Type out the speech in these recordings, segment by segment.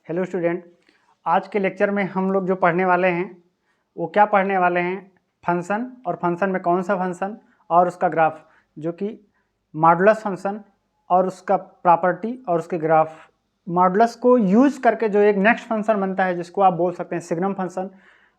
Hello student, आज के lecture में हम लोग जो पढ़ने वाले हैं वो क्या पढ़ने वाले हैं, फंक्शन और फंक्शन में कौन सा फंक्शन और उसका ग्राफ, जो कि मॉडुलस फंक्शन और उसका प्रॉपर्टी और उसके ग्राफ। मॉडुलस को यूज करके जो एक नेक्स्ट फंक्शन बनता है जिसको आप बोल सकते हैं सिग्नम फंक्शन।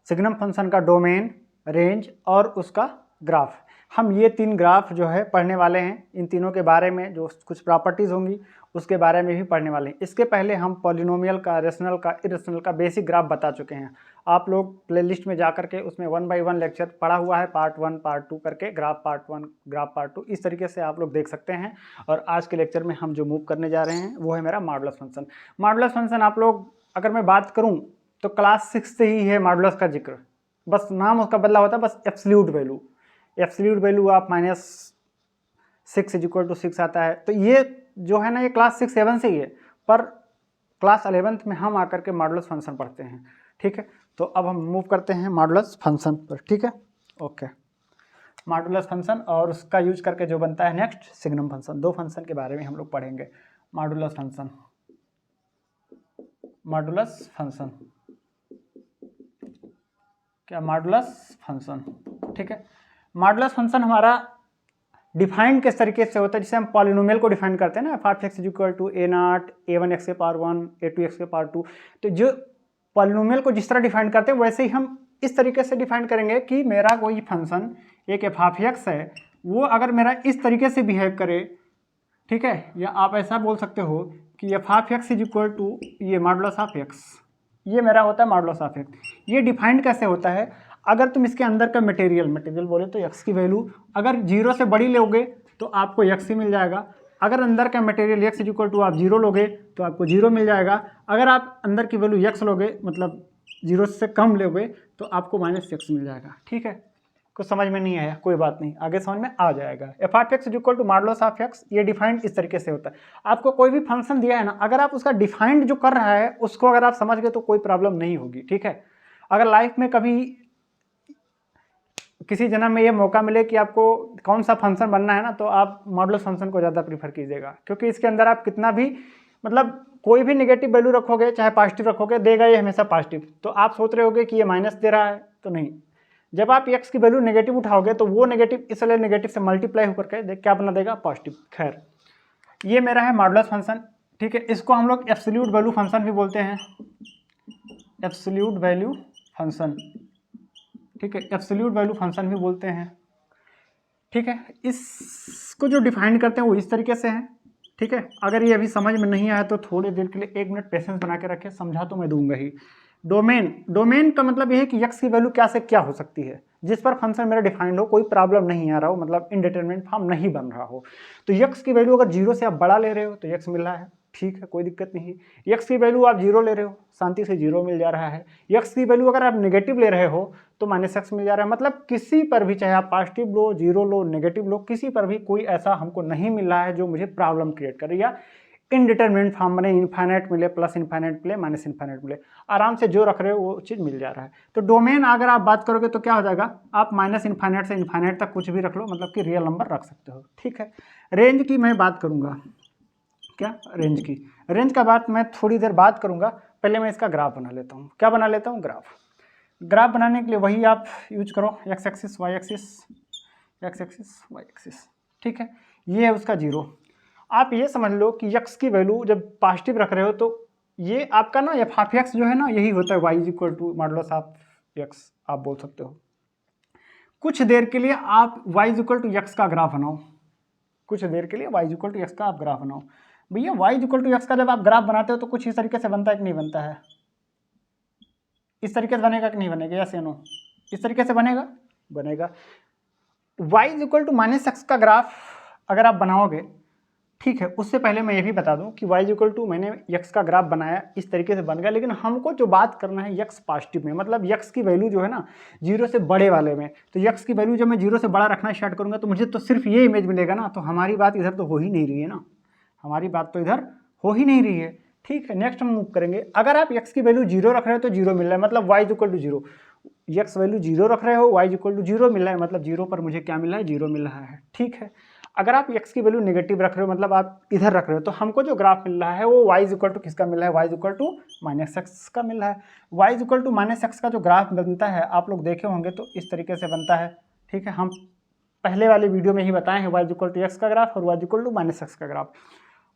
सिग्नम फंक्शन का डोमेन, रेंज और उसका ग्राफ। हम ये तीन ग्राफ जो है पढ़ने वाले हैं। इन तीनों के बारे में जो कुछ प्रॉपर्टीज़ होंगी उसके बारे में भी पढ़ने वाले हैं। इसके पहले हम पॉलिनोमियल का, रेशनल का, इरेशनल का बेसिक ग्राफ बता चुके हैं। आप लोग प्लेलिस्ट में जा करके उसमें 1 बाय 1 लेक्चर पढ़ा हुआ है, पार्ट 1 पार्ट 2 करके, ग्राफ पार्ट 1 ग्राफ पार्ट 2, इस तरीके से आप लोग देख सकते हैं। और आज के लेक्चर में हम जो मूव करने जा रहे हैं वो है मेरा मॉडुलस फंक्शन। मॉडुलस फंक्शन आप लोग अगर मैं बात करूँ तो क्लास 6 से ही है मॉडुलस का जिक्र, बस नाम उसका बदला होता है, बस एब्सोल्यूट वैल्यू। एब्सोल्यूट वैल्यू आप -6 = 6 आता है। तो ये जो है ना, ये क्लास 6 7 से ही है, पर क्लास 11th में हम आकर के मॉडुलस फंक्शन पढ़ते हैं। ठीक है, तो अब हम मूव करते हैं मॉडुलस फंक्शन पर। ठीक है, ओके। मॉडुलस फंक्शन और उसका यूज करके जो बनता है नेक्स्ट सिग्नम फंक्शन। दो फंक्शन के बारे में हम लोग पढ़ेंगे। मॉडुलस फंक्शन, मॉडुलस फंक्शन क्या, मॉडुलस फंक्शन। ठीक है, मॉडुलस फंक्शन हमारा डिफाइंड किस तरीके से होता है, जिसे हम पॉलिनोमियल को डिफाइन करते हैं ना, f(x) = a0 a1x⁴1 a2x⁴2। तो जो पॉलिनोमियल को जिस तरह डिफाइन करते हैं वैसे ही हम इस तरीके से डिफाइन करेंगे कि मेरा कोई फंक्शन एक f(x) है, वो अगर मेरा इस तरीके से बिहेव करे, ठीक है, या आप ऐसा बोल सकते हो कि f(x) = ये मॉडुलस ऑफ x, ये मेरा होता है मॉडुलस ऑफ x। ये डिफाइंड कैसे होता है, अगर तुम इसके अंदर का मटेरियल बोले तो x की वैल्यू अगर 0 से बड़ी लोगे तो आपको x ही मिल जाएगा। अगर अंदर का मटेरियल x = आप 0 लोगे तो आपको 0 मिल जाएगा। अगर आप अंदर की वैल्यू x लोगे, मतलब 0 से कम लोगे, तो आपको -x मिल जाएगा। ठीक है, कुछ समझ में नहीं आया, कोई बात नहीं, आगे समझ में आ जाएगा। f(x) = मॉडुलस ऑफ x, ये डिफाइंड इस तरीके से होता है। आपको कोई भी फंक्शन दिया है ना, अगर आप उसका डिफाइंड जो कर रहा है उसको अगर आप समझ गए तो कोई प्रॉब्लम नहीं होगी। ठीक है, अगर लाइफ में कभी किसी जन्म में ये मौका मिले कि आपको कौन सा फंक्शन बनना है ना, तो आप मॉडुलस फंक्शन को ज़्यादा प्रीफर कीजिएगा, क्योंकि इसके अंदर आप कितना भी कोई भी नेगेटिव वैल्यू रखोगे चाहे पॉजिटिव रखोगे, देगा ये हमेशा पॉजिटिव। तो आप सोच रहे होगे कि ये माइनस दे रहा है, तो नहीं। जब आप x की वैल्यू नेगेटिव उठाओगे तो वो नेगेटिव इसलिए नेगेटिव से मल्टीप्लाई होकर के क्या बना देगा, पॉजिटिव। खैर, ये मेरा है मॉडुलस फंक्शन। ठीक है, इसको हम लोग एब्सोल्यूट वैल्यू फंक्शन भी बोलते हैं, एब्सोल्यूट वैल्यू फंक्शन। ठीक है, एब्सोल्यूट वैल्यू फंक्शन भी बोलते हैं। ठीक है, इसको जो डिफाइन करते हैं वो इस तरीके से है। ठीक है, अगर ये अभी समझ में नहीं आया तो थोड़ी देर के लिए 1 मिनट पेशेंस बना के रखें, समझा तो मैं दूंगा ही। डोमेन का मतलब ये है कि x की वैल्यू क्या से क्या हो सकती है, जिस पर फंक्शन मेरा डिफाइंड हो, कोई प्रॉब्लम नहीं आ रहा हो, मतलब इनडिटरमिनेट फॉर्म नहीं बन रहा हो। तो x की वैल्यू अगर 0 से आप बड़ा ले रहे हो तो x मिल रहा है, ठीक है, कोई दिक्कत नहीं। x की वैल्यू आप 0 ले रहे हो, शांति से 0 मिल जा रहा है। x की वैल्यू अगर आप नेगेटिव ले रहे हो तो -x मिल जा रहा है। मतलब किसी पर भी, चाहे आप पॉजिटिव लो, 0 लो, नेगेटिव लो, किसी पर भी कोई ऐसा हमको नहीं मिल रहा है जो मुझे प्रॉब्लम क्रिएट करे या इनडिटरमिनेट फॉर्म बने, इन्फाइनाइट मिले, प्लस इन्फाइनाइट मिले, माइनस इन्फाइनाइट मिले, आराम से जो रख रहे हो वो चीज़ मिल जा रहा है। तो डोमेन अगर आप बात करोगे तो क्या हो जाएगा, आप -इन्फाइनाइट से इन्फाइनाइट तक कुछ भी रख लो, मतलब कि रियल नंबर रख सकते हो। ठीक है, रेंज की मैं बात करूँगा, क्या रेंज की, रेंज का बात मैं थोड़ी देर बात करूँगा। पहले मैं इसका ग्राफ बना लेता हूँ। क्या बना लेता हूँ, ग्राफ बनाने के लिए वही आप यूज करो, x axis y axis, x axis y axis. ठीक है, ये है उसका 0। आप ये समझ लो कि x की वैल्यू जब पॉजिटिव रख रहे हो तो ये आपका ना f(x) जो है ना, यही होता है y = मॉडुलस ऑफ x, आप बोल सकते हो। कुछ देर के लिए आप y = x का ग्राफ बनाओ, कुछ देर के लिए y = x का आप ग्राफ बनाओ। भैया y = x का जब आप ग्राफ बनाते हो तो कुछ इस तरीके से बनता है कि नहीं बनता है, इस तरीके से बनेगा कि नहीं बनेगा, या से नो, इस तरीके से बनेगा, बनेगा। y = -x का ग्राफ अगर आप बनाओगे, ठीक है, उससे पहले मैं ये भी बता दूं कि y = मैंने x का ग्राफ बनाया, इस तरीके से बन गया, लेकिन हमको जो बात करना है x पॉजिटिव में, मतलब x की वैल्यू जो है ना 0 से बड़े वाले में। तो x की वैल्यू जब मैं 0 से बड़ा रखना स्टार्ट करूंगा तो मुझे तो सिर्फ ये इमेज मिलेगा ना, तो हमारी बात इधर तो हो ही नहीं रही है ना, हमारी बात तो इधर हो ही नहीं रही है। ठीक है, नेक्स्ट हम मूव करेंगे। अगर आप x की वैल्यू 0 रख रहे हो तो 0 मिल रहा है, मतलब y = 0। x वैल्यू 0 रख रहे हो, y = 0 मिल रहा है, मतलब 0 पर मुझे क्या मिल रहा है, 0 मिल रहा है। ठीक है, अगर आप x की वैल्यू नेगेटिव रख रहे हो, मतलब आप इधर रख रहे हो, तो हमको जो ग्राफ मिल रहा है वो y इज इक्वल टू किसका मिल रहा है, y is equal to minus x का मिल रहा है। y is equal to minus x का जो ग्राफ बनता है आप लोग देखे होंगे तो इस तरीके से बनता है, ठीक है। हम पहले वाले वीडियो में ही बताए हैं y is equal to x का ग्राफ और y is equal to minus x का graph.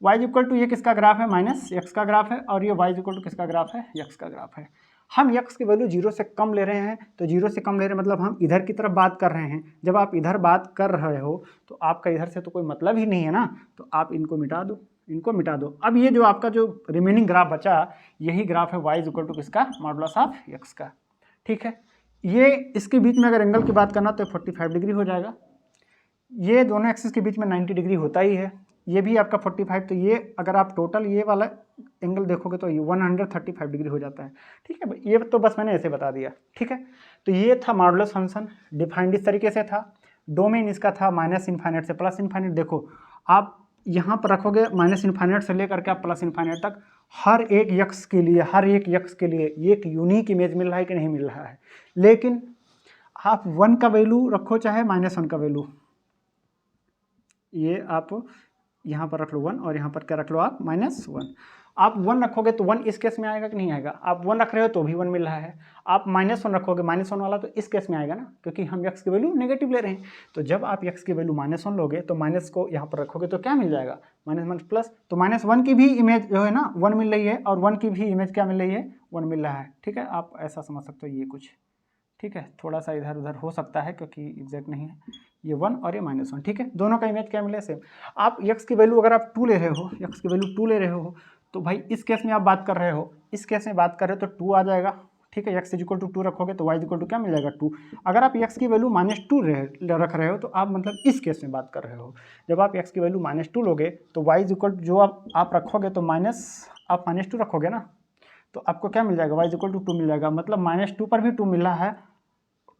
y is equal to ये किसका ग्राफ है, माइनस एक्स का ग्राफ है, और ये y इज इक्वल टू किसका ग्राफ है, x का ग्राफ है। हम x की वैल्यू 0 से कम ले रहे हैं, तो 0 से कम ले रहे हैं मतलब हम इधर की तरफ बात कर रहे हैं। जब आप इधर बात कर रहे हो तो आपका इधर से तो कोई मतलब ही नहीं है ना, तो आप इनको मिटा दो, इनको मिटा दो। अब ये जो आपका जो रिमेनिंग ग्राफ बचा, यही ग्राफ है y इज इक्वल टू किसका, मॉडुलस ऑफ x का, ठीक है। ये इसके बीच में अगर एंगल की बात करना तो 45 डिग्री हो जाएगा। ये दोनों एक्सिस के बीच में 90 डिग्री होता ही है, ये भी आपका 45, तो ये अगर आप टोटल ये वाला एंगल देखोगे तो ये 135 डिग्री हो जाता है, ठीक है। ये तो बस मैंने ऐसे बता दिया, ठीक है। तो ये था मॉडुलस फंक्शन, डिफाइंड इस तरीके से था। डोमेन इसका था माइनस इन्फाइनाइट से प्लस इन्फाइनाइट। देखो आप यहाँ पर रखोगे माइनस इन्फाइनाइट से लेकर के आप प्लस इन्फाइनाइट तक, हर एक यक्स के लिए, हर एक यक्स के लिए एक यूनिक इमेज मिल रहा है कि नहीं मिल रहा है। लेकिन आप 1 का वैल्यू रखो चाहे -1 का वैल्यू, ये आप यहाँ पर रख लो 1 और यहाँ पर क्या रख लो आप -1। आप 1 रखोगे तो 1 इस केस में आएगा कि नहीं आएगा, आप 1 रख रहे हो तो भी 1 मिल रहा है। आप -1 रखोगे, -1 वाला तो इस केस में आएगा ना, क्योंकि हम x की वैल्यू नेगेटिव ले रहे हैं। तो जब आप x की वैल्यू -1 लोगे तो माइनस को यहाँ पर रखोगे तो क्या मिल जाएगा, -1 प्लस, तो -1 की भी इमेज जो है ना 1 मिल रही है, और 1 की भी इमेज क्या मिल रही है, 1 मिल रहा है, ठीक है। आप ऐसा समझ सकते हो ये कुछ, ठीक है। थोड़ा सा इधर उधर हो सकता है क्योंकि एग्जैक्ट नहीं है, ये 1 और ये -1, ठीक है। दोनों का इमेज क्या मिले, सेम। आप x की वैल्यू अगर आप 2 ले रहे हो, x की वैल्यू 2 ले रहे हो, तो भाई इस केस में आप बात कर रहे हो, इस केस में बात कर रहे हो तो 2 आ जाएगा, ठीक है। x इज इक्वल टू 2 रखोगे तो y इज इक्वल टू क्या मिल जाएगा, 2। अगर आप x की वैल्यू -2 रख रहे हो तो आप मतलब इस केस में बात कर रहे हो। जब आप x की वैल्यू -2 लोगे तो y इज इक्वल टू जो आप रखोगे तो आप -2 रखोगे ना, तो आपको क्या मिल जाएगा, y इज इक्वल टू 2 मिल जाएगा। मतलब -2 पर भी 2 मिल रहा है,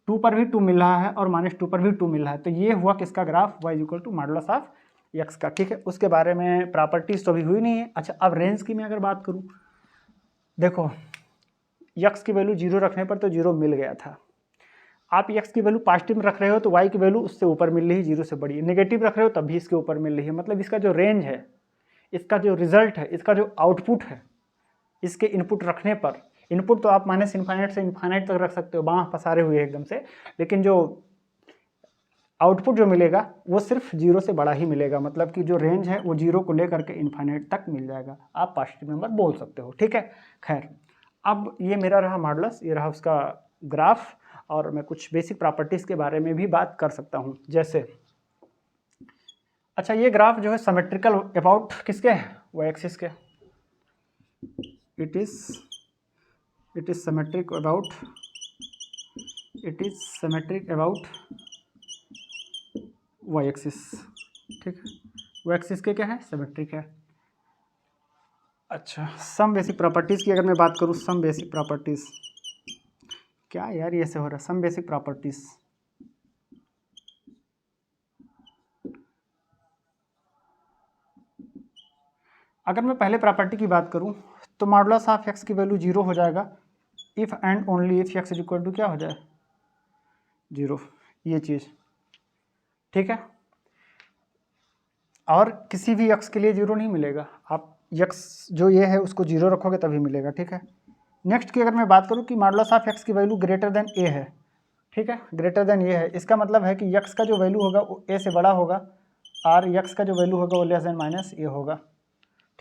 2 पर भी 2 मिल रहा है, और -2 पर भी 2 मिल रहा है। तो ये हुआ किसका graph, y is equal to modulus of x का, ठीक है। उसके बारे में प्रॉपर्टीज तो अभी हुई नहीं है। अच्छा, अब रेंज की मैं अगर बात करूं, देखो x की वैल्यू 0 रखने पर तो 0 मिल गया था। आप x की वैल्यू पॉजिटिव रख रहे हो तो y की वैल्यू उससे ऊपर मिल रही है, 0 से बड़ी। नेगेटिव रख रहे हो तब भी इसके ऊपर मिल रही है। मतलब इसका जो रेंज है, इसका जो रिजल्ट है, इसका जो आउटपुट है, इसके इनपुट रखने पर, इनपुट तो आप माइनस इन्फाइनाइट से इन्फाइनाइट तक रख सकते हो, बाँह पसारे हुए एकदम से, लेकिन जो आउटपुट जो मिलेगा वो सिर्फ 0 से बड़ा ही मिलेगा। मतलब कि जो रेंज है वो 0 को लेकर के इन्फाइनाइट तक मिल जाएगा, आप पॉजिटिव नंबर बोल सकते हो, ठीक है। खैर, अब ये मेरा रहा मॉडुलस, ये रहा उसका ग्राफ, और मैं कुछ बेसिक प्रॉपर्टीज़ के बारे में भी बात कर सकता हूँ। जैसे अच्छा, ये ग्राफ जो है सिमेट्रिकल अबाउट किसके है, वो एक्सिस के, it is symmetric about Y axis, ठीक है। वो एक्सिस के क्या है, सिमेट्रिक है। अच्छा, सम बेसिक प्रॉपर्टीज़ की अगर मैं बात करूँ, सम बेसिक प्रॉपर्टीज़, क्या यार ये से हो रहा है, सम बेसिक प्रॉपर्टीज़, अगर मैं पहले प्रॉपर्टी की बात करूं तो मॉडुलस ऑफ x की वैल्यू 0 हो जाएगा if and only if x is equal to क्या हो जाए, 0, ये चीज़, ठीक है। और किसी भी x के लिए 0 नहीं मिलेगा, आप x जो ये है उसको 0 रखोगे तभी मिलेगा, ठीक है। नेक्स्ट की अगर मैं बात करूं कि मॉडुलस ऑफ x की वैल्यू ग्रेटर देन a है, ठीक है, ग्रेटर देन ये है, इसका मतलब है कि x का जो वैल्यू होगा वो a से बड़ा होगा, और x का जो वैल्यू होगा वो लेस देन माइनस a होगा,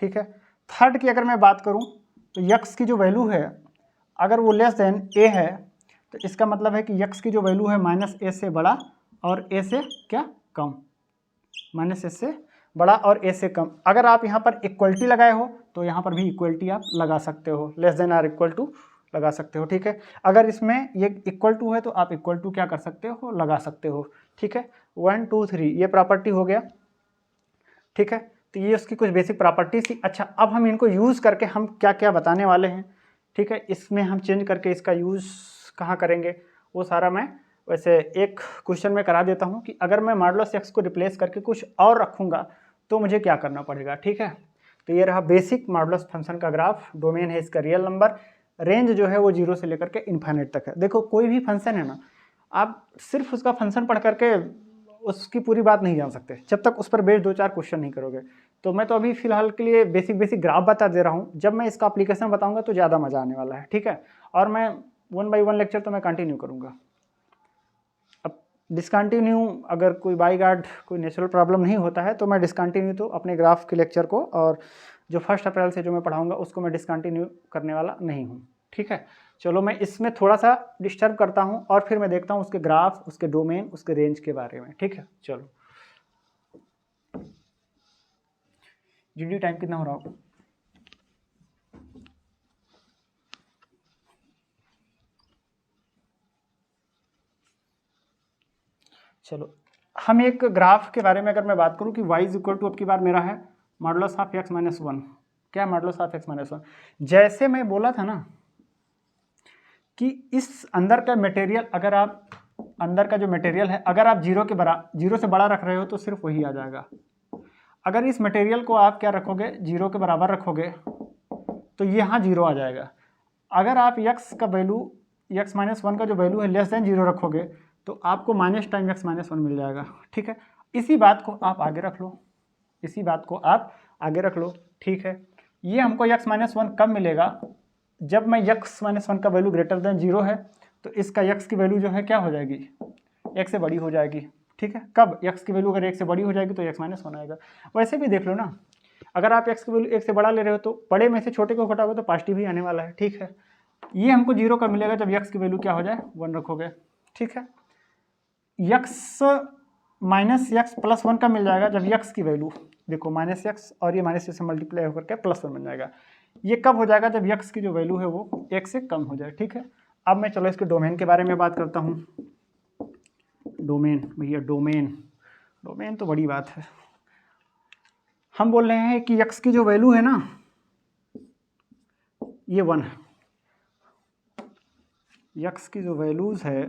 ठीक है। थर्ड की अगर मैं बात करूं तो x की जो वैल्यू है अगर वो लेस देन a है, तो इसका मतलब है कि x की जो वैल्यू है -a से बड़ा और a से क्या कम, -a से बड़ा और a से कम। अगर आप यहाँ पर इक्वलिटी लगाए हो तो यहाँ पर भी इक्वलिटी आप लगा सकते हो, less than or equal to लगा सकते हो, ठीक है। अगर इसमें ये इक्वल टू है तो आप इक्वल टू क्या कर सकते हो, लगा सकते हो, ठीक है। 1 2 3 ये प्रॉपर्टी हो गया, ठीक है। तो ये उसकी कुछ बेसिक प्रॉपर्टीज थी। अच्छा, अब हम इनको यूज़ करके हम क्या क्या बताने वाले हैं, ठीक है। इसमें हम चेंज करके इसका यूज़ कहाँ करेंगे वो सारा मैं वैसे एक क्वेश्चन में करा देता हूँ कि अगर मैं मॉडुलस x को रिप्लेस करके कुछ और रखूँगा तो मुझे क्या करना पड़ेगा, ठीक है। तो ये रहा बेसिक मॉडुलस फंक्शन का ग्राफ, डोमेन है इसका रियल नंबर, रेंज जो है वो 0 से लेकर के इन्फाइनाइट तक है। देखो कोई भी फंक्शन है ना, आप सिर्फ उसका फंक्शन पढ़ करके उसकी पूरी बात नहीं जान सकते जब तक उस पर बेस्ड 2-4 क्वेश्चन नहीं करोगे। तो मैं तो अभी फिलहाल के लिए बेसिक ग्राफ बता दे रहा हूँ, जब मैं इसका एप्लीकेशन बताऊंगा तो ज़्यादा मज़ा आने वाला है, ठीक है। और मैं 1 बाई 1 लेक्चर तो मैं कंटिन्यू करूँगा। अब डिसकंटिन्यू अगर कोई बाई गार्ड कोई नेचुरल प्रॉब्लम नहीं होता है तो मैं डिसकंटिन्यू तो अपने ग्राफ के लेक्चर को और जो 1 अप्रैल से जो मैं पढ़ाऊँगा उसको मैं डिसकंटिन्यू करने वाला नहीं हूँ, ठीक है। चलो मैं इसमें थोड़ा सा डिस्टर्ब करता हूँ और फिर मैं देखता हूँ उसके ग्राफ, उसके डोमेन, उसके रेंज के बारे में, ठीक है। चलो जीडी टाइम कितना हो रहा होगा? चलो हम एक ग्राफ के बारे में अगर मैं बात करूँ कि y इज इक्वल टू अब की बार मेरा है मॉडुलस ऑफ x माइनस 1। क्या मॉडुलस ऑफ x माइनस 1? जैसे मैं बोला था ना कि इस अंदर का मटेरियल, अगर आप अंदर का जो मटेरियल है अगर आप जीरो से बड़ा रख रहे हो तो सिर्फ वही आ जाएगा। अगर इस मटेरियल को आप क्या रखोगे, जीरो के बराबर रखोगे तो यहाँ जीरो आ जाएगा। अगर आप x का वैल्यू x माइनस 1 का जो वैल्यू है लेस देन जीरो रखोगे तो आपको माइनस टाइम x माइनस 1 मिल जाएगा, ठीक है। इसी बात को आप आगे रख लो, इसी बात को आप आगे रख लो, ठीक है। ये हमको x माइनस 1 कब मिलेगा? जब मैं x माइनस 1 का वैल्यू ग्रेटर देन जीरो है तो इसका x की वैल्यू जो है क्या हो जाएगी, 1 से बड़ी हो जाएगी, ठीक है। कब x की वैल्यू अगर 1 से बड़ी हो जाएगी तो x माइनस 1 आएगा। वैसे भी देख लो ना, अगर आप x की वैल्यू 1 से बड़ा ले रहे हो तो बड़े में से छोटे को घटाओगे तो पॉजिटिव ही आने वाला है, ठीक है। ये हमको जीरो का मिलेगा जब x की वैल्यू क्या हो जाए, 1 रखोगे, ठीक है। x माइनस एक्स प्लस 1 का मिल जाएगा जब x की वैल्यू, देखो माइनस एक्स और ये माइनस से मल्टीप्लाई होकर के प्लस 1 बन जाएगा। ये कब हो जाएगा? जब x की जो वैल्यू है वो 1 से कम हो जाए, ठीक है। अब मैं चलो इसके डोमेन के बारे में बात करता हूँ। डोमेन भैया, डोमेन तो बड़ी बात है। हम बोल रहे हैं कि x की जो वैल्यू है ना ये 1 है, x की जो वैल्यूज़ है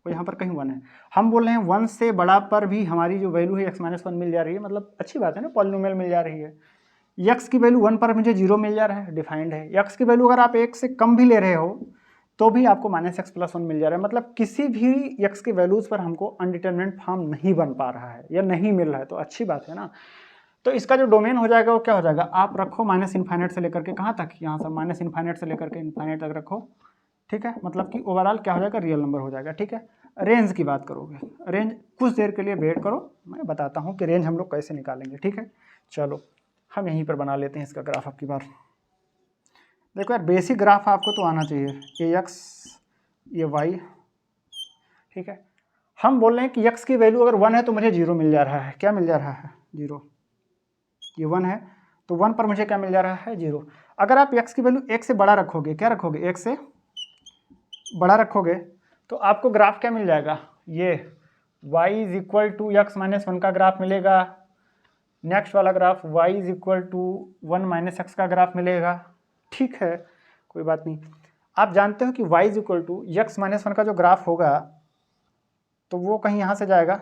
वो यहाँ पर कहीं 1 है। हम बोल रहे हैं 1 से बड़ा पर भी हमारी जो वैल्यू है x माइनस 1 मिल जा रही है, मतलब अच्छी बात है ना, पॉलिनोमियल मिल जा रही है। x की वैल्यू 1 पर मुझे 0 मिल जा रहा है, डिफाइंड है। x की वैल्यू अगर आप 1 से कम भी ले रहे हो तो भी आपको माइनस एक्स प्लस 1 मिल जा रहा है, मतलब किसी भी x के वैल्यूज़ पर हमको अनडिटरमिनेट फॉर्म नहीं बन पा रहा है या नहीं मिल रहा है, तो अच्छी बात है ना। तो इसका जो डोमेन हो जाएगा वो क्या हो जाएगा, आप रखो माइनस इन्फाइनाइट से लेकर के कहाँ तक, यहाँ से माइनस इन्फाइनाइट से लेकर के इन्फाइनाइट तक रखो, ठीक है। मतलब कि ओवरऑल क्या हो जाएगा, रियल नंबर हो जाएगा, ठीक है। रेंज की बात करोगे, रेंज कुछ देर के लिए वेट करो, मैं बताता हूँ कि रेंज हम लोग कैसे निकालेंगे, ठीक है। चलो हम यहीं पर बना लेते हैं इसका ग्राफ अब की बार। देखो यार, बेसिक ग्राफ आपको तो आना चाहिए, ये x ये y, ठीक है। हम बोल रहे हैं कि x की वैल्यू अगर 1 है तो मुझे 0 मिल जा रहा है। क्या मिल जा रहा है? 0। ये 1 है तो 1 पर मुझे क्या मिल जा रहा है? 0। अगर आप x की वैल्यू 1 से बड़ा रखोगे, क्या रखोगे, 1 से बड़ा रखोगे तो आपको ग्राफ क्या मिल जाएगा, ये y is equal to X minus 1 का ग्राफ मिलेगा। नेक्स्ट वाला graph y is equal to 1 minus x का ग्राफ मिलेगा, ठीक है, कोई बात नहीं। आप जानते हो कि y is equal to X minus 1 का जो ग्राफ होगा तो वो कहीं यहाँ से जाएगा,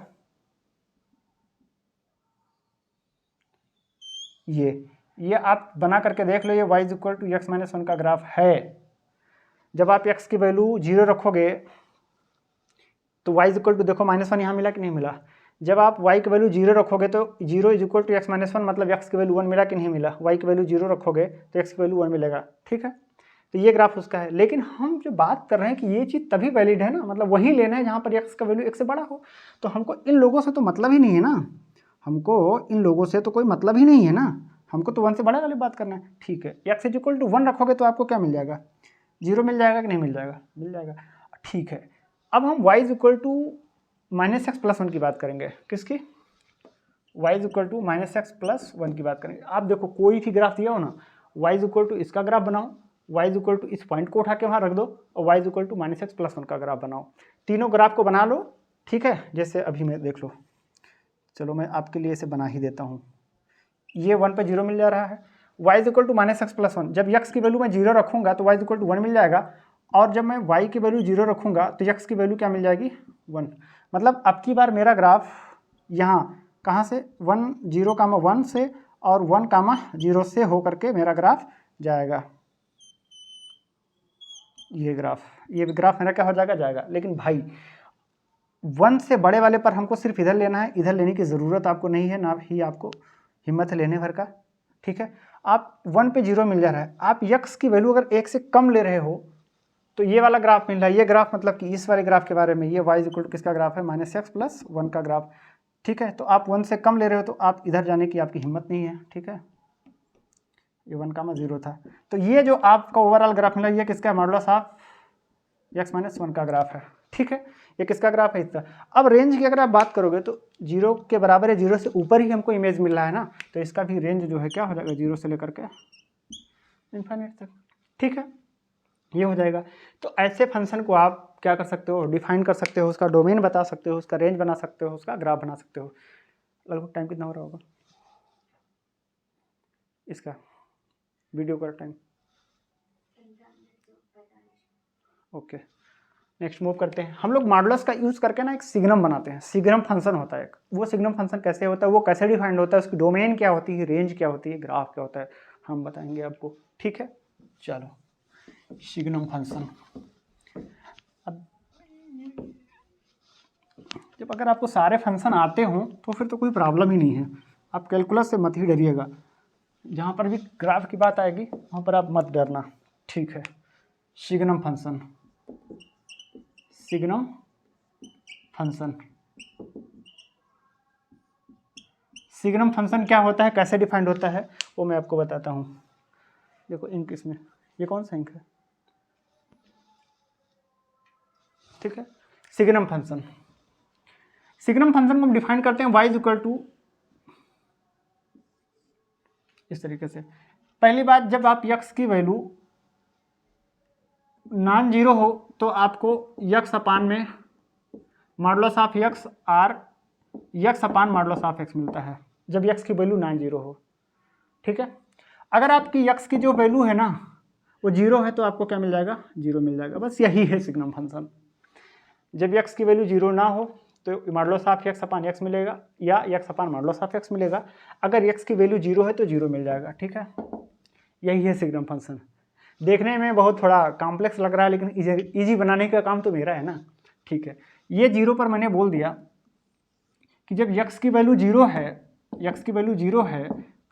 ये आप बना करके देख लो, ये y is equal to X minus 1 का ग्राफ है। जब आप x की वैल्यू 0 रखोगे तो y इज इक्वल टू, देखो माइनस 1 यहाँ मिला कि नहीं मिला। जब आप y की वैल्यू 0 रखोगे तो 0 is equal to X minus 1, मतलब x की वैल्यू 1 मिला कि नहीं मिला। y की वैल्यू 0 रखोगे तो x की वैल्यू 1 मिलेगा, ठीक है। तो ये ग्राफ उसका है। लेकिन हम जो बात कर रहे हैं कि ये चीज़ तभी वैलिड है ना, मतलब वही लेना है जहाँ पर x का वैल्यू 1 से बड़ा हो। तो हमको इन लोगों से तो मतलब ही नहीं है ना, हमको इन लोगों से तो कोई मतलब ही नहीं है ना, हमको तो 1 से बड़ा वाली बात करना है, ठीक है। x इज इक्वल टू 1 रखोगे तो आपको क्या मिल जाएगा, 0 मिल जाएगा कि नहीं मिल जाएगा, मिल जाएगा, ठीक है। अब हम y is equal to minus X plus 1 की बात करेंगे, किसकी, y is equal to minus X plus 1 की बात करेंगे। आप देखो कोई भी ग्राफ दिया हो ना, y इज इक्वल टू इसका ग्राफ बनाओ, y इज इक्वल टू इस पॉइंट को उठा के वहाँ रख दो और y is equal to minus X plus 1 का ग्राफ बनाओ। तीनों ग्राफ को बना लो, ठीक है। जैसे अभी मैं देख लो, चलो मैं आपके लिए इसे बना ही देता हूँ। ये 1 पर 0 मिल जा रहा है, y is equal to minus X plus 1। जब x की वैल्यू मैं 0 रखूँगा तो y इज इक्वल टू 1 मिल जाएगा, और जब मैं y की वैल्यू 0 रखूँगा तो x की वैल्यू क्या मिल जाएगी, 1। मतलब अब की बार मेरा ग्राफ यहाँ कहाँ से, 1 0 कामा 1 से और 1 कामा 0 से हो करके मेरा ग्राफ जाएगा। ये ग्राफ मेरा क्या हो जाएगा, लेकिन भाई 1 से बड़े वाले पर हमको सिर्फ इधर लेना है, इधर लेने की ज़रूरत आपको नहीं है, ना ही आपको हिम्मत है लेने भर का, ठीक है। आप 1 पे 0 मिल जा रहा है, आप यक्स की वैल्यू अगर 1 से कम ले रहे हो तो ये वाला ग्राफ मिल रहा है, ये ग्राफ मतलब कि इस वाले ग्राफ के बारे में, ये y इक्वल टू किसका ग्राफ है, -x+1 का ग्राफ, ठीक है। तो आप 1 से कम ले रहे हो तो आप इधर जाने की आपकी हिम्मत नहीं है, ठीक है। ये 1, 0 था, तो ये जो आपका ओवरऑल ग्राफ मिला ये किसका मॉडुलस ऑफ x-1 का ग्राफ है, ठीक है। ये किसका ग्राफ है, इसका। अब रेंज की अगर आप बात करोगे तो 0 के बराबर है, 0 से ऊपर ही हमको इमेज मिल रहा है ना, तो इसका भी रेंज जो है क्या हो जाएगा, 0 से लेकर के इन्फिनिट तक, ठीक है, ये हो जाएगा। तो ऐसे फंक्शन को आप क्या कर सकते हो, डिफाइन कर सकते हो, उसका डोमेन बता सकते हो, उसका रेंज बना सकते हो, उसका ग्राफ बना सकते हो। लगभग टाइम कितना हो रहा होगा इसका वीडियो का टाइम, ओके। नेक्स्ट मूव करते हैं, हम लोग मॉडुलस का यूज़ करके ना एक सिग्नम बनाते हैं, सिग्नम फंक्शन होता है एक। वो सिग्नम फंक्शन कैसे होता है, वो कैसे डिफाइंड होता है, उसकी डोमेन क्या होती है, रेंज क्या होती है, ग्राफ क्या होता है, हम बताएंगे आपको, ठीक है। चलो सिग्नम फंक्शन, अब जब अगर आपको सारे फंक्शन आते हों तो फिर तो कोई प्रॉब्लम ही नहीं है, आप कैलकुलस से मत ही डरिएगा, जहाँ पर भी ग्राफ की बात आएगी वहाँ पर आप मत डरना, ठीक है। Signum function, signum function, signum function क्या होता है, कैसे डिफाइंड होता है, वो मैं आपको बताता हूँ। देखो इंक इसमें, ये कौन सा इंक है, ठीक है। सिग्नम फंक्शन, सिग्नम फंक्शन को हम डिफाइन करते हैं y इक्वल टू इस तरीके से। पहली बात, जब आप x की वैल्यू नॉन जीरो हो तो आपको x अपान में मॉडुलस ऑफ x और x upon modulus of x मिलता है, जब x की वैल्यू नॉन जीरो हो, ठीक है। अगर आपकी x की जो वैल्यू है ना वो जीरो है तो आपको क्या मिल जाएगा, जीरो मिल जाएगा, बस यही है सिग्नम फंक्शन। जब x की वैल्यू जीरो ना हो तो modulus of x upon x मिलेगा या x upon modulus of x मिलेगा, अगर x की वैल्यू जीरो है तो जीरो मिल जाएगा, ठीक है। यही है सिग्नम फंक्शन। देखने में बहुत थोड़ा कॉम्प्लेक्स लग रहा है लेकिन इजी बनाने का काम तो मेरा है ना, ठीक है। ये जीरो पर मैंने बोल दिया कि जब x की वैल्यू जीरो है, x की वैल्यू जीरो है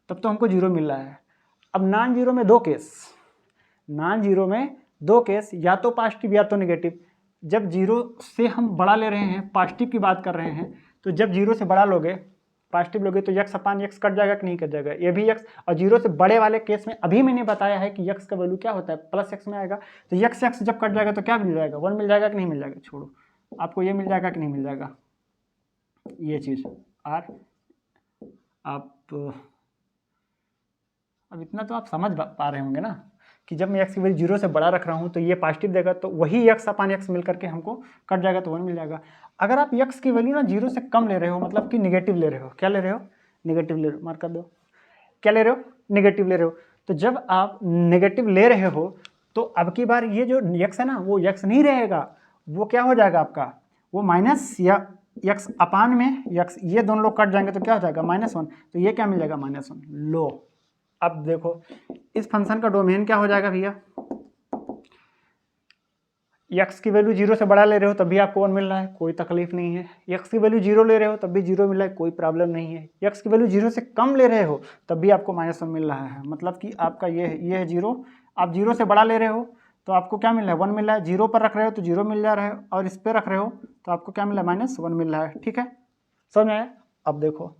तब तो हमको जीरो मिल रहा है। अब नॉन जीरो में दो केस, नॉन जीरो में दो केस, या तो पॉजिटिव या तो नेगेटिव। जब जीरो से हम बड़ा ले रहे हैं, पॉजिटिव की बात कर रहे हैं, तो जब जीरो से बड़ा लोगे, पॉजिटिव लोगे तो x अपान x कट जाएगा कि नहीं कट जाएगा, ये भी x। और जीरो से बड़े वाले केस में अभी मैंने बताया है कि x का वैल्यू क्या होता है, प्लस x में आएगा, तो x जब कट जाएगा तो क्या मिल जाएगा, 1 मिल जाएगा कि नहीं मिल जाएगा, छोड़ो, आपको ये मिल जाएगा कि नहीं मिल जाएगा, ये चीज़। और आप अब इतना तो आप समझ पा रहे होंगे ना कि जब मैं x की वैल्यू जीरो से बड़ा रख रहा हूँ तो ये पॉजिटिव देगा, तो वही x अपान x मिल करके हमको कट जाएगा तो 1 मिल जाएगा। अगर आप x की वैल्यू ना जीरो से कम ले रहे हो, मतलब कि निगेटिव ले रहे हो, क्या ले रहे हो, निगेटिव ले रहे हो, मार्क कर दो, क्या ले रहे हो, निगेटिव ले रहे हो। तो जब आप नेगेटिव ले रहे हो तो अब की बार ये जो x है ना वो x नहीं रहेगा, वो क्या हो जाएगा आपका, वो माइनस या x अपान में x, ये दोनों लोग कट जाएंगे तो क्या हो जाएगा, -1, तो ये क्या मिल जाएगा, -1। लो अब देखो इस फंक्शन का डोमेन क्या हो जाएगा भैया, x की वैल्यू जीरो से बड़ा ले रहे हो तब भी आपको 1 मिल रहा है, कोई तकलीफ नहीं है। x की वैल्यू जीरो ले रहे हो तब भी जीरो मिल रहा है, कोई प्रॉब्लम नहीं है। x की वैल्यू जीरो से कम ले रहे हो तब भी आपको -1 मिल रहा है, मतलब कि आपका ये है जीरो। आप जीरो से बड़ा ले रहे हो तो आपको क्या मिल रहा है, 1 मिल रहा है। जीरो पर रख रहे हो तो जीरो मिल जा रहा है, और इस पर रख रहे हो तो आपको क्या मिल रहा है, -1 मिल रहा है, ठीक है, समझ में आया। अब देखो,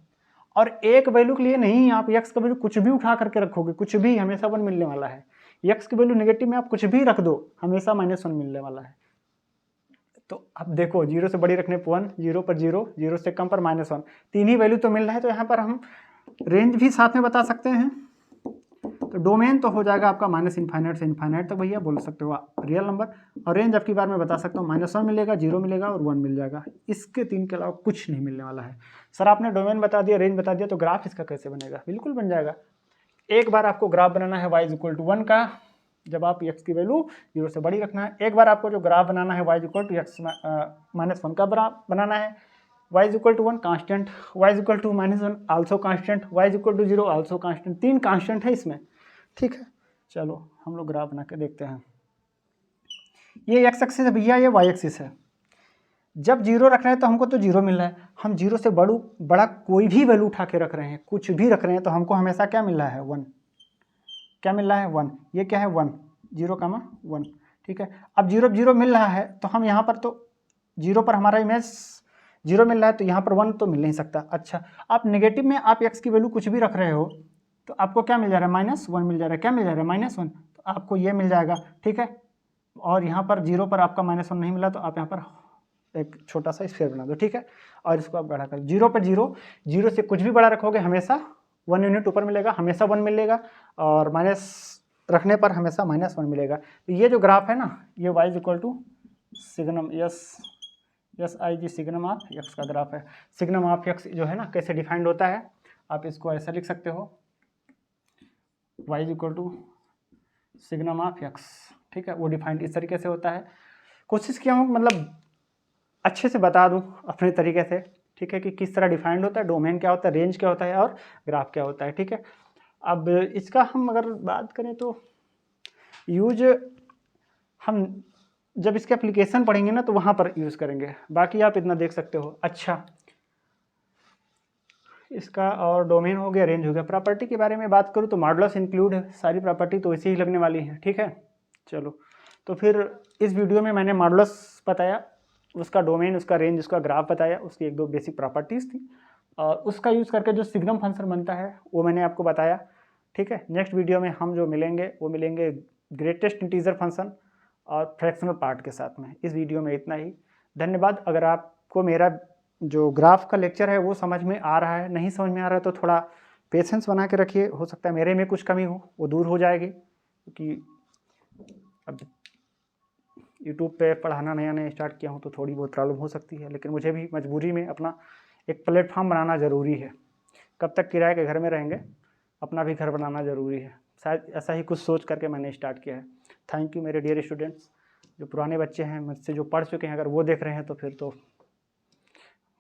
और एक वैल्यू के लिए नहीं, आप x का वैल्यू कुछ भी उठा करके रखोगे, कुछ भी, हमेशा 1 मिलने वाला है। x की वैल्यू नेगेटिव में आप कुछ भी रख दो, हमेशा -1 मिलने वाला है। तो अब देखो जीरो से बड़ी रखने पर 1, जीरो पर जीरो, जीरो से कम पर -1, तीन ही वैल्यू तो मिल रहा है। तो यहाँ पर हम रेंज भी साथ में बता सकते हैं। तो डोमेन तो हो जाएगा आपका -∞ से इन्फाइनाइट तक भैया बोल सकते हो रियल नंबर, और रेंज आपकी बार में बता सकता हूँ, -1 मिलेगा, 0 मिलेगा और 1 मिल जाएगा। इसके तीन के अलावा कुछ नहीं मिलने वाला है। सर आपने डोमेन बता दिया, रेंज बता दिया, तो ग्राफ इसका कैसे बनेगा, बिल्कुल बन जाएगा। एक बार आपको ग्राफ बनाना है y = 1 का, जब आप x की वैल्यू जीरो से बड़ी रखना है। एक बार आपको जो ग्राफ बनाना है y = x -1 का बनाना है, y = 1 constant, y = -1 also constant, y = 0 also constant, तीन कांस्टेंट है इसमें, ठीक है। चलो हम लोग ग्राफ बना के देखते हैं। ये x एक्सिस है भैया, ये y एक्सिस है। जब जीरो रख रहे हैं तो हमको तो जीरो मिल रहा है, हम जीरो से बड़ा कोई भी वैल्यू उठा के रख रहे हैं, कुछ भी रख रहे हैं तो हमको हमेशा क्या मिल रहा है, 1। क्या मिल रहा है, 1। ये क्या है, 1, 0,1, ठीक है। अब जीरो जीरो मिल रहा है तो हम यहाँ पर तो जीरो पर हमारा इमेज जीरो मिल रहा है तो यहाँ पर 1 तो मिल नहीं सकता। अच्छा, आप नेगेटिव में आप x की वैल्यू कुछ भी रख रहे हो तो आपको क्या मिल जा रहा है, -1 मिल जा रहा है। क्या मिल जा रहा है, -1, तो आपको ये मिल जाएगा, ठीक है। और यहाँ पर जीरो पर आपका -1 नहीं मिला तो आप यहाँ पर एक छोटा सा स्फीयर बना दो, ठीक है। और इसको आप बड़ा कर, जीरो पर जीरो से कुछ भी बड़ा रखोगे हमेशा 1 यूनिट ऊपर मिलेगा, हमेशा 1 मिलेगा, और माइनस रखने पर हमेशा -1 मिलेगा। तो ये जो ग्राफ है ना, ये y = signum S I G signum of x का ग्राफ है। सिग्नम ऑफ x जो है ना कैसे डिफाइंड होता है, आप इसको ऐसा लिख सकते हो, y = सिग्नम ऑफ x, ठीक है। वो डिफाइंड इस तरीके से होता है। कोशिश किया हूँ मतलब अच्छे से बता दूँ अपने तरीके से, ठीक है, कि किस तरह डिफाइंड होता है, डोमेन क्या होता है, रेंज क्या होता है और ग्राफ क्या होता है, ठीक है। अब इसका हम अगर बात करें तो यूज हम जब इसके एप्लीकेशन पढ़ेंगे ना तो वहाँ पर यूज़ करेंगे, बाकी आप इतना देख सकते हो। अच्छा, इसका और डोमेन हो गया, रेंज हो गया। प्रॉपर्टी के बारे में बात करूँ तो मॉडुलस इंक्लूड है, सारी प्रॉपर्टी तो इसी ही लगने वाली है, ठीक है। चलो, तो फिर इस वीडियो में मैंने मॉडुलस बताया, उसका डोमेन, उसका रेंज, उसका ग्राफ बताया, उसकी 1-2 बेसिक प्रॉपर्टीज़ थी, और उसका यूज़ करके जो सिग्नम फंक्शन बनता है वो मैंने आपको बताया, ठीक है। नेक्स्ट वीडियो में हम जो मिलेंगे वो मिलेंगे ग्रेटेस्ट इंटीजर फंक्शन और फ्रैक्शनल पार्ट के साथ में। इस वीडियो में इतना ही, धन्यवाद। अगर आपको मेरा जो ग्राफ का लेक्चर है वो समझ में आ रहा है, नहीं समझ में आ रहा है तो थोड़ा पेशेंस बना के रखिए, हो सकता है मेरे में कुछ कमी हो, वो दूर हो जाएगी, क्योंकि अब यूट्यूब पे पढ़ाना नया स्टार्ट किया हूँ तो थोड़ी बहुत प्रॉब्लम हो सकती है, लेकिन मुझे भी मजबूरी में अपना एक प्लेटफॉर्म बनाना ज़रूरी है। कब तक किराए के घर में रहेंगे, अपना भी घर बनाना ज़रूरी है। शायद ऐसा ही कुछ सोच करके मैंने स्टार्ट किया है। थैंक यू मेरे डियर स्टूडेंट्स। जो पुराने बच्चे हैं मुझसे जो पढ़ चुके हैं, अगर वो देख रहे हैं तो फिर तो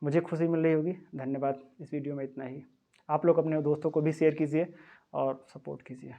मुझे खुशी मिल रही होगी। धन्यवाद। इस वीडियो में इतना ही। आप लोग अपने दोस्तों को भी शेयर कीजिए और सपोर्ट कीजिए।